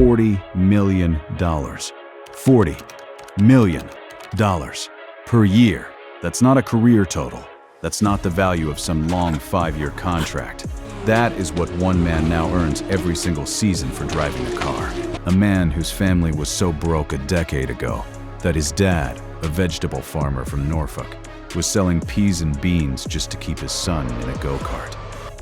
$40 million. $40 million per year. That's not a career total. That's not the value of some long 5-year contract. That is what one man now earns every single season for driving a car. A man whose family was so broke a decade ago that his dad, a vegetable farmer from Norfolk, was selling peas and beans just to keep his son in a go-kart.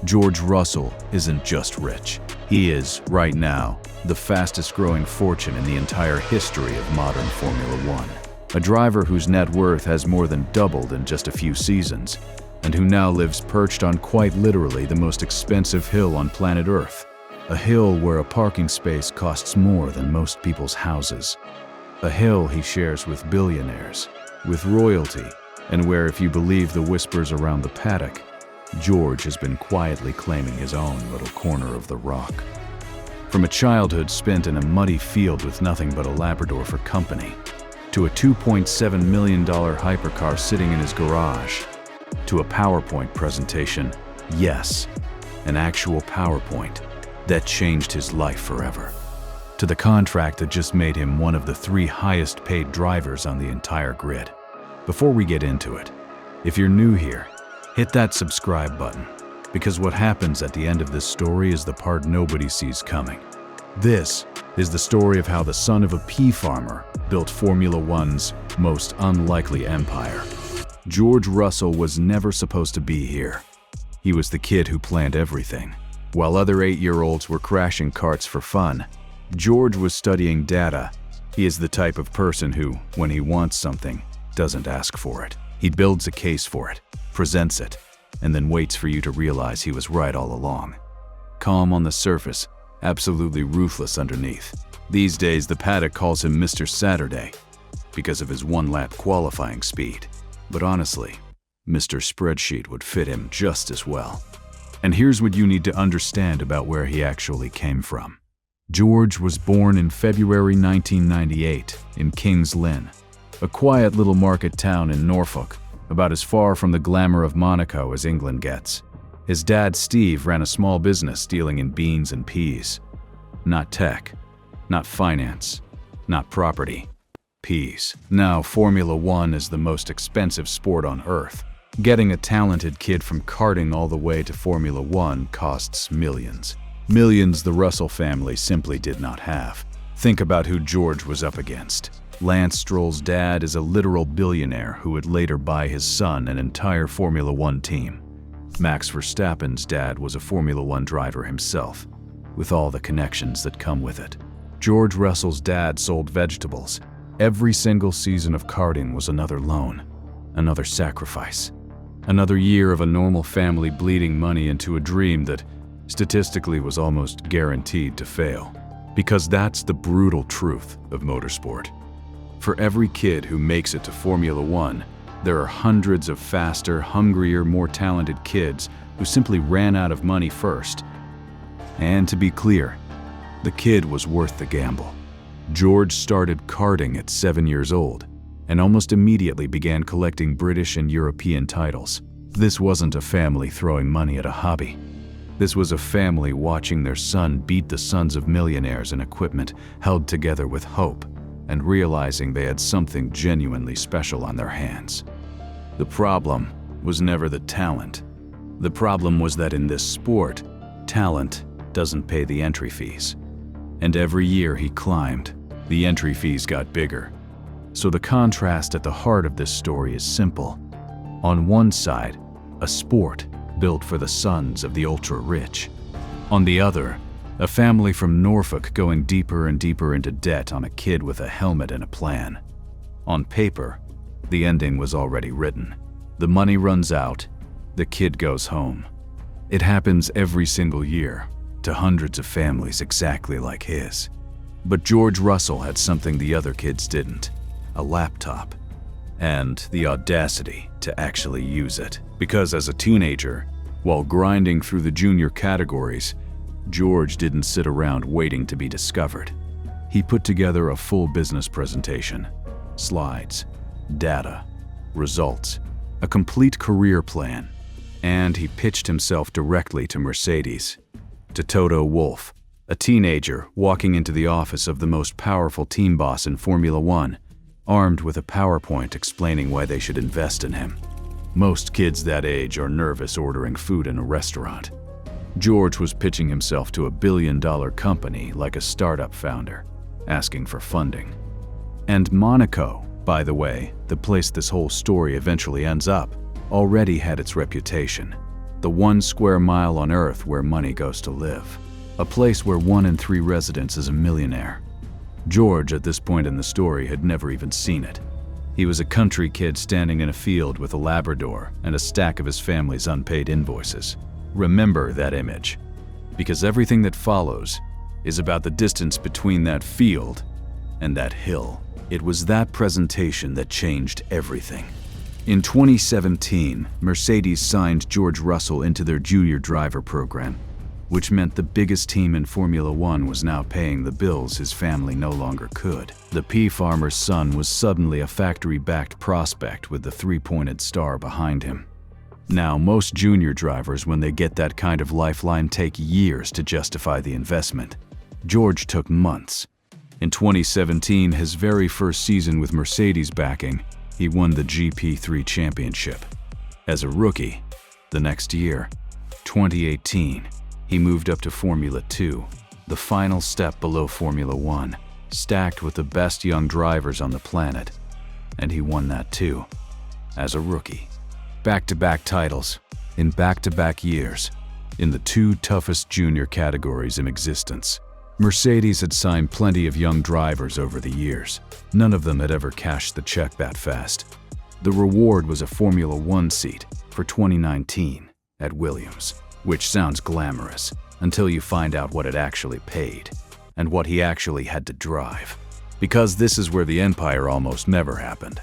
George Russell isn't just rich. He is, right now, the fastest-growing fortune in the entire history of modern Formula One. A driver whose net worth has more than doubled in just a few seasons, and who now lives perched on quite literally the most expensive hill on planet Earth. A hill where a parking space costs more than most people's houses. A hill he shares with billionaires, with royalty, and where, if you believe the whispers around the paddock, George has been quietly claiming his own little corner of the rock. From a childhood spent in a muddy field with nothing but a Labrador for company, to a $2.7 million hypercar sitting in his garage, to a PowerPoint presentation, yes, an actual PowerPoint, that changed his life forever, to the contract that just made him one of the 3 highest paid drivers on the entire grid. Before we get into it, if you're new here, hit that subscribe button, because what happens at the end of this story is the part nobody sees coming. This is the story of how the son of a pea farmer built Formula One's most unlikely empire. George Russell was never supposed to be here. He was the kid who planned everything. While other 8-year-olds were crashing karts for fun, George was studying data. He is the type of person who, when he wants something, doesn't ask for it. He builds a case for it, presents it, and then waits for you to realize he was right all along. Calm on the surface, absolutely ruthless underneath. These days, the paddock calls him Mr. Saturday because of his 1-lap qualifying speed. But honestly, Mr. Spreadsheet would fit him just as well. And here's what you need to understand about where he actually came from. George was born in February 1998 in King's Lynn, a quiet little market town in Norfolk, about as far from the glamour of Monaco as England gets. His dad, Steve, ran a small business dealing in beans and peas. Not tech, not finance, not property. Peas. Now, Formula One is the most expensive sport on Earth. Getting a talented kid from karting all the way to Formula One costs millions. Millions the Russell family simply did not have. Think about who George was up against. Lance Stroll's dad is a literal billionaire who would later buy his son an entire Formula One team. Max Verstappen's dad was a Formula One driver himself, with all the connections that come with it. George Russell's dad sold vegetables. Every single season of karting was another loan, another sacrifice, another year of a normal family bleeding money into a dream that statistically was almost guaranteed to fail. Because that's the brutal truth of motorsport. For every kid who makes it to Formula One, there are hundreds of faster, hungrier, more talented kids who simply ran out of money first. And to be clear, the kid was worth the gamble. George started karting at 7 years old and almost immediately began collecting British and European titles. This wasn't a family throwing money at a hobby. This was a family watching their son beat the sons of millionaires in equipment held together with hope and realizing they had something genuinely special on their hands. The problem was never the talent. The problem was that in this sport, talent doesn't pay the entry fees. And every year he climbed, the entry fees got bigger. So the contrast at the heart of this story is simple. On one side, a sport built for the sons of the ultra-rich. On the other, a family from Norfolk going deeper and deeper into debt on a kid with a helmet and a plan. On paper, the ending was already written. The money runs out, the kid goes home. It happens every single year to hundreds of families exactly like his. But George Russell had something the other kids didn't: a laptop. And the audacity to actually use it. Because as a teenager, while grinding through the junior categories, George didn't sit around waiting to be discovered. He put together a full business presentation, slides, data, results, a complete career plan, and he pitched himself directly to Mercedes, to Toto Wolff, A teenager walking into the office of the most powerful team boss in Formula One, armed with a PowerPoint explaining why they should invest in him. Most kids that age are nervous ordering food in a restaurant. George was pitching himself to a billion-dollar company like a startup founder, asking for funding. And Monaco, by the way, the place this whole story eventually ends up, already had its reputation. The 1 square mile on Earth where money goes to live. A place where 1 in 3 residents is a millionaire. George, at this point in the story, had never even seen it. He was a country kid standing in a field with a Labrador and a stack of his family's unpaid invoices. Remember that image, because everything that follows is about the distance between that field and that hill. It was that presentation that changed everything. In 2017, Mercedes signed George Russell into their junior driver program, which meant the biggest team in Formula One was now paying the bills his family no longer could. The pea farmer's son was suddenly a factory-backed prospect with the 3-pointed star behind him. Now, most junior drivers, when they get that kind of lifeline, take years to justify the investment. George took months. In 2017, his very first season with Mercedes backing, he won the GP3 championship. As a rookie, the next year, 2018, he moved up to Formula 2, the final step below Formula 1, stacked with the best young drivers on the planet. And he won that too, as a rookie. Back-to-back titles, in back-to-back years, in the 2 toughest junior categories in existence. Mercedes had signed plenty of young drivers over the years. None of them had ever cashed the check that fast. The reward was a Formula 1 seat for 2019 at Williams, which sounds glamorous until you find out what it actually paid and what he actually had to drive. Because this is where the empire almost never happened.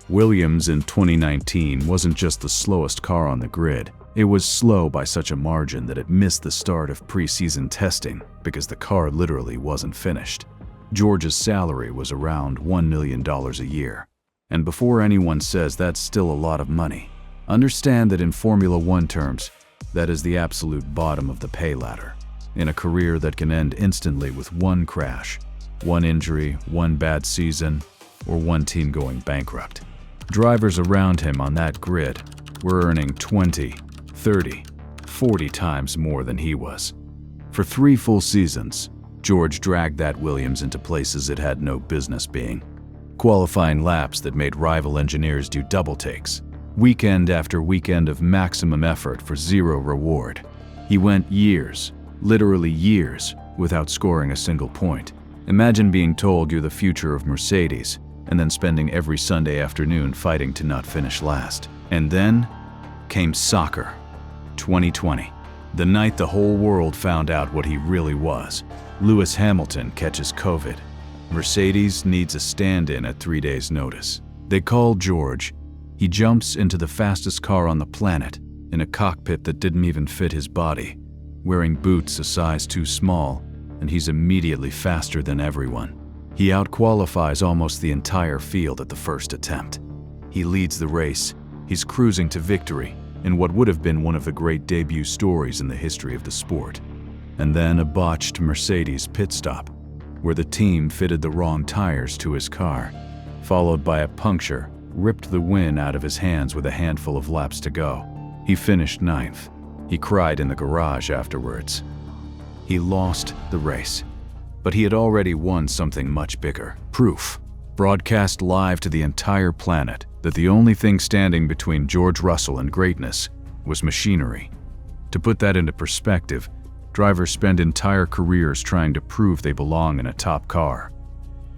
Williams in 2019 wasn't just the slowest car on the grid. It was slow by such a margin that it missed the start of pre-season testing because the car literally wasn't finished. George's salary was around $1 million a year. And before anyone says that's still a lot of money, understand that in Formula One terms, that is the absolute bottom of the pay ladder. In a career that can end instantly with 1 crash, 1 injury, 1 bad season, or 1 team going bankrupt. Drivers around him on that grid were earning 20, 30, 40 times more than he was. For 3 full seasons, George dragged that Williams into places it had no business being. Qualifying laps that made rival engineers do double takes. Weekend after weekend of maximum effort for 0 reward. He went years, literally years, without scoring a single point. Imagine being told you're the future of Mercedes, and then spending every Sunday afternoon fighting to not finish last. And then came soccer. 2020. The night the whole world found out what he really was. Lewis Hamilton catches COVID. Mercedes needs a stand-in at 3 days' notice. They call George. He jumps into the fastest car on the planet, in a cockpit that didn't even fit his body, wearing boots a size too small, and he's immediately faster than everyone. He outqualifies almost the entire field at the first attempt. He leads the race. He's cruising to victory in what would have been one of the great debut stories in the history of the sport. And then a botched Mercedes pit stop, where the team fitted the wrong tires to his car, followed by a puncture, ripped the win out of his hands with a handful of laps to go. He finished 9th. He cried in the garage afterwards. He lost the race, but he had already won something much bigger. Proof, broadcast live to the entire planet, that the only thing standing between George Russell and greatness was machinery. To put that into perspective, drivers spend entire careers trying to prove they belong in a top car.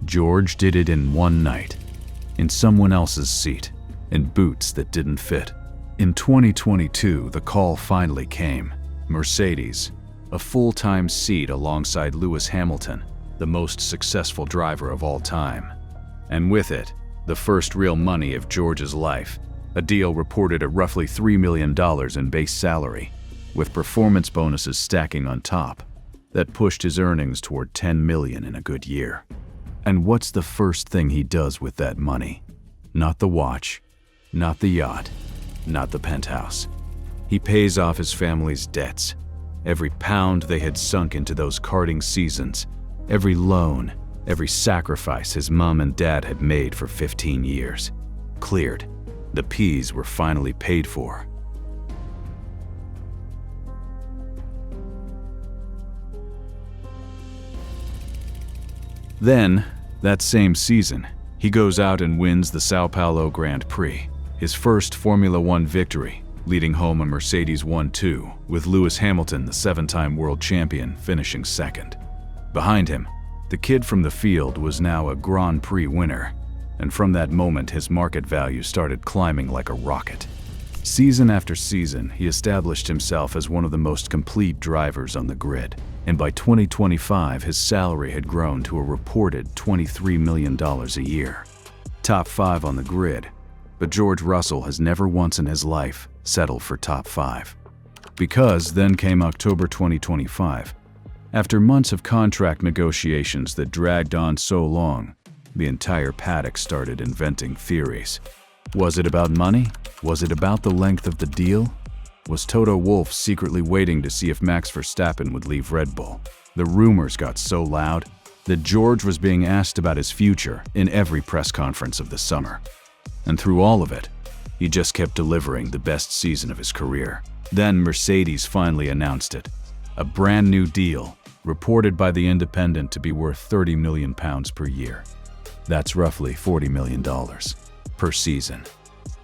George did it in 1 night, in someone else's seat, in boots that didn't fit. In 2022, the call finally came. Mercedes, a full-time seat alongside Lewis Hamilton, the most successful driver of all time. And with it, the first real money of George's life, a deal reported at roughly $3 million in base salary, with performance bonuses stacking on top, that pushed his earnings toward $10 million in a good year. And what's the first thing he does with that money? Not the watch, not the yacht, not the penthouse. He pays off his family's debts. Every pound they had sunk into those karting seasons, every loan, every sacrifice his mom and dad had made for 15 years. Cleared. The P's were finally paid for. Then, that same season, he goes out and wins the Sao Paulo Grand Prix, his first Formula One victory, leading home a Mercedes 1-2, with Lewis Hamilton, the 7-time world champion, finishing second. Behind him, the kid from the field was now a Grand Prix winner, and from that moment his market value started climbing like a rocket. Season after season, he established himself as one of the most complete drivers on the grid, and by 2025 his salary had grown to a reported $23 million a year. Top 5 on the grid, but George Russell has never once in his life settled for top 5. Because then came October 2025. After months of contract negotiations that dragged on so long, the entire paddock started inventing theories. Was it about money? Was it about the length of the deal? Was Toto Wolff secretly waiting to see if Max Verstappen would leave Red Bull? The rumors got so loud that George was being asked about his future in every press conference of the summer. And through all of it, he just kept delivering the best season of his career. Then Mercedes finally announced it. A brand new deal, reported by The Independent to be worth £30 million per year. That's roughly $40 million per season,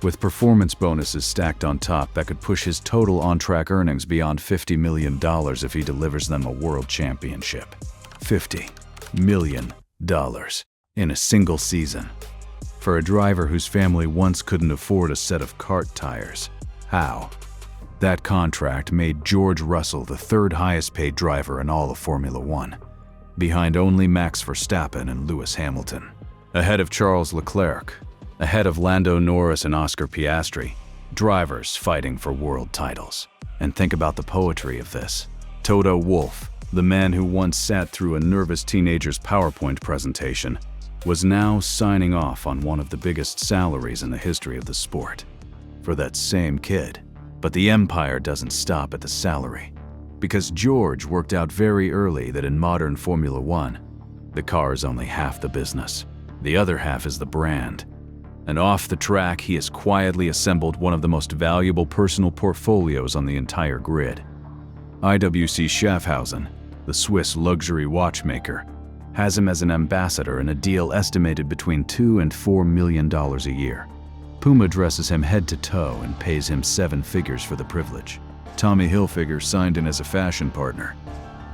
with performance bonuses stacked on top that could push his total on-track earnings beyond $50 million if he delivers them a world championship. $50 million in a single season. For a driver whose family once couldn't afford a set of kart tires. How? That contract made George Russell the third highest paid driver in all of Formula One, behind only Max Verstappen and Lewis Hamilton. Ahead of Charles Leclerc, ahead of Lando Norris and Oscar Piastri, drivers fighting for world titles. And think about the poetry of this. Toto Wolff, the man who once sat through a nervous teenager's PowerPoint presentation, was now signing off on one of the biggest salaries in the history of the sport. For that same kid. But the empire doesn't stop at the salary. Because George worked out very early that in modern Formula One, the car is only half the business. The other half is the brand. And off the track, he has quietly assembled one of the most valuable personal portfolios on the entire grid. IWC Schaffhausen, the Swiss luxury watchmaker, has him as an ambassador in a deal estimated between $2 and $4 million a year. Puma dresses him head to toe and pays him 7 figures for the privilege. Tommy Hilfiger signed in as a fashion partner.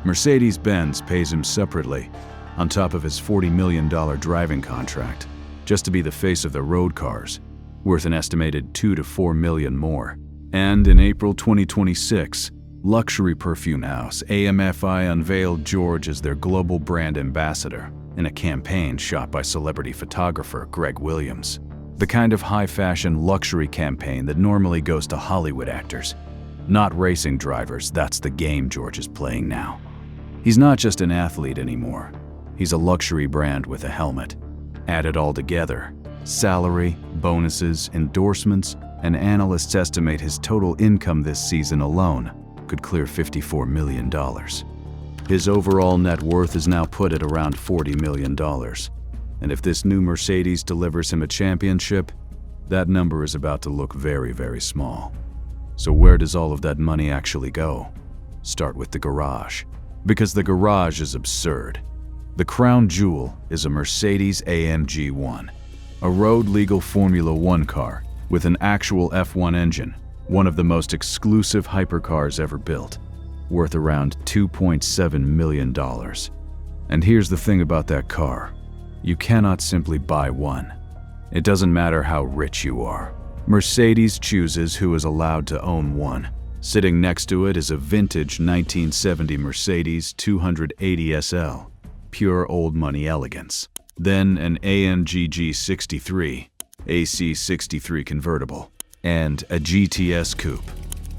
Mercedes-Benz pays him separately, on top of his $40 million driving contract, just to be the face of the road cars, worth an estimated $2 to $4 million more. And in April 2026, luxury perfume house AMFI unveiled George as their global brand ambassador in a campaign shot by celebrity photographer Greg Williams. The kind of high-fashion luxury campaign that normally goes to Hollywood actors. Not racing drivers, that's the game George is playing now. He's not just an athlete anymore. He's a luxury brand with a helmet. Add it all together, salary, bonuses, endorsements, and analysts estimate his total income this season alone could clear $54 million. His overall net worth is now put at around $40 million. And if this new Mercedes delivers him a championship, that number is about to look very, very small. So where does all of that money actually go? Start with the garage. Because the garage is absurd. The crown jewel is a Mercedes AMG 1, a road-legal Formula One car with an actual F1 engine, one of the most exclusive hypercars ever built, worth around $2.7 million. And here's the thing about that car. You cannot simply buy one. It doesn't matter how rich you are. Mercedes chooses who is allowed to own one. Sitting next to it is a vintage 1970 Mercedes 280 SL. Pure old money elegance. Then an AMG G63, AC63 convertible, and a GTS coupe.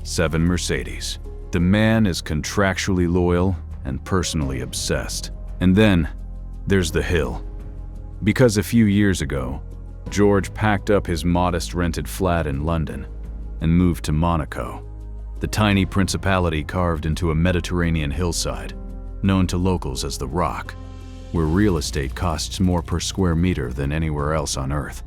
7 Mercedes. The man is contractually loyal and personally obsessed. And then there's the hill. Because a few years ago, George packed up his modest rented flat in London and moved to Monaco. the tiny principality carved into a Mediterranean hillside, known to locals as the Rock, where real estate costs more per square meter than anywhere else on Earth.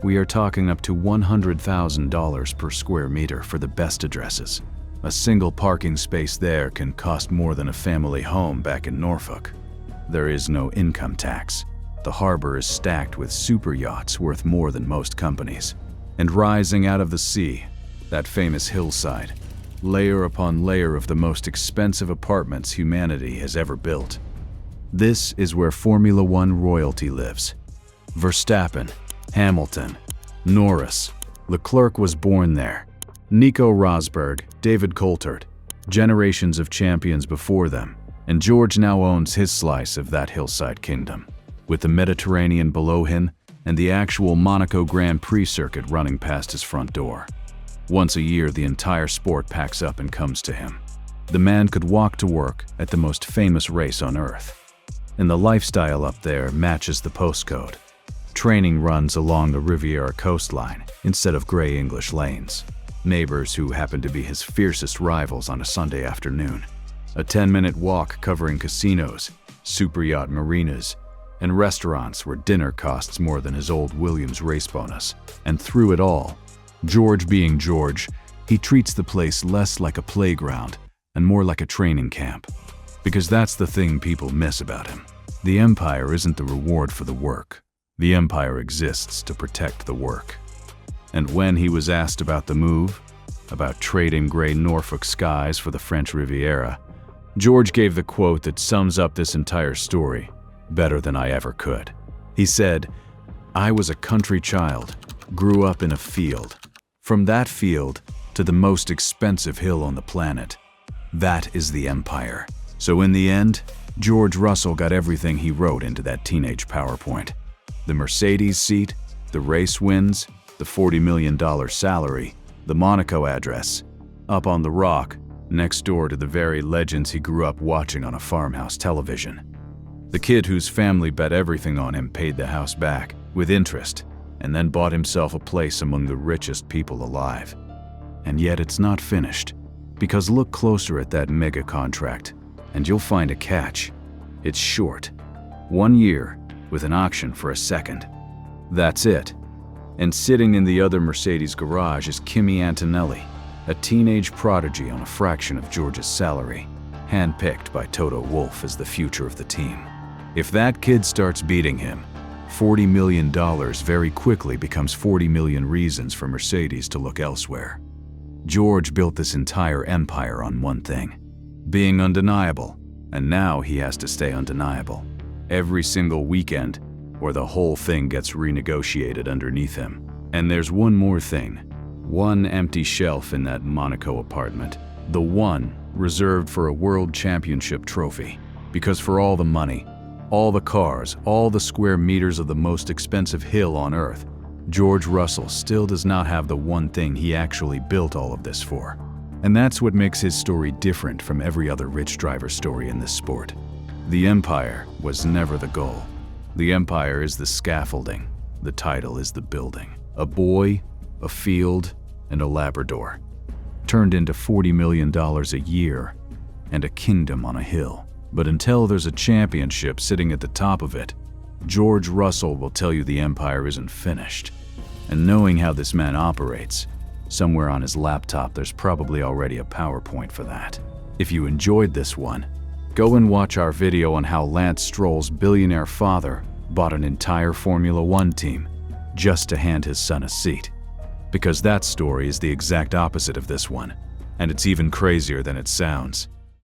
We are talking up to $100,000 per square meter for the best addresses. A single parking space there can cost more than a family home back in Norfolk. There is no income tax. The harbor is stacked with super yachts worth more than most companies. And rising out of the sea, that famous hillside, layer upon layer of the most expensive apartments humanity has ever built. This is where Formula One royalty lives. Verstappen, Hamilton, Norris, Leclerc was born there. Nico Rosberg, David Coulthard, generations of champions before them, and George now owns his slice of that hillside kingdom, with the Mediterranean below him and the actual Monaco Grand Prix circuit running past his front door. Once a year, the entire sport packs up and comes to him. The man could walk to work at the most famous race on Earth. And the lifestyle up there matches the postcode. Training runs along the Riviera coastline instead of gray English lanes. Neighbors who happen to be his fiercest rivals on a Sunday afternoon. A 10-minute walk covering casinos, super yacht marinas, and restaurants where dinner costs more than his old Williams race bonus. And through it all, George being George, he treats the place less like a playground and more like a training camp. Because that's the thing people miss about him. The empire isn't the reward for the work. The empire exists to protect the work. And when he was asked about the move, about trading gray Norfolk skies for the French Riviera, George gave the quote that sums up this entire story better than I ever could. He said, "I was a country child, grew up in a field. From that field to the most expensive hill on the planet. That is the empire." So in the end, George Russell got everything he wrote into that teenage PowerPoint. The Mercedes seat, the race wins, the $40 million salary, the Monaco address, up on the rock, next door to the very legends he grew up watching on a farmhouse television. The kid whose family bet everything on him paid the house back, with interest, and then bought himself a place among the richest people alive. And yet it's not finished, because look closer at that mega contract, and you'll find a catch. It's short. 1 year, with an auction for a second. That's it. And sitting in the other Mercedes garage is Kimi Antonelli, a teenage prodigy on a fraction of George's salary, handpicked by Toto Wolff as the future of the team. If that kid starts beating him, $40 million very quickly becomes 40 million reasons for Mercedes to look elsewhere. George built this entire empire on one thing: being undeniable, and now he has to stay undeniable. Every single weekend, or the whole thing gets renegotiated underneath him. And there's one more thing. One empty shelf in that Monaco apartment. The one reserved for a world championship trophy. Because for all the money, all the cars, all the square meters of the most expensive hill on Earth, George Russell still does not have the one thing he actually built all of this for. And that's what makes his story different from every other rich driver story in this sport. The empire was never the goal. The empire is the scaffolding. The title is the building. A boy, a field, and a Labrador. Turned into $40 million a year, and a kingdom on a hill. But until there's a championship sitting at the top of it, George Russell will tell you the empire isn't finished. And knowing how this man operates, somewhere on his laptop there's probably already a PowerPoint for that. If you enjoyed this one, go and watch our video on how Lance Stroll's billionaire father bought an entire Formula One team just to hand his son a seat. Because that story is the exact opposite of this one, and it's even crazier than it sounds.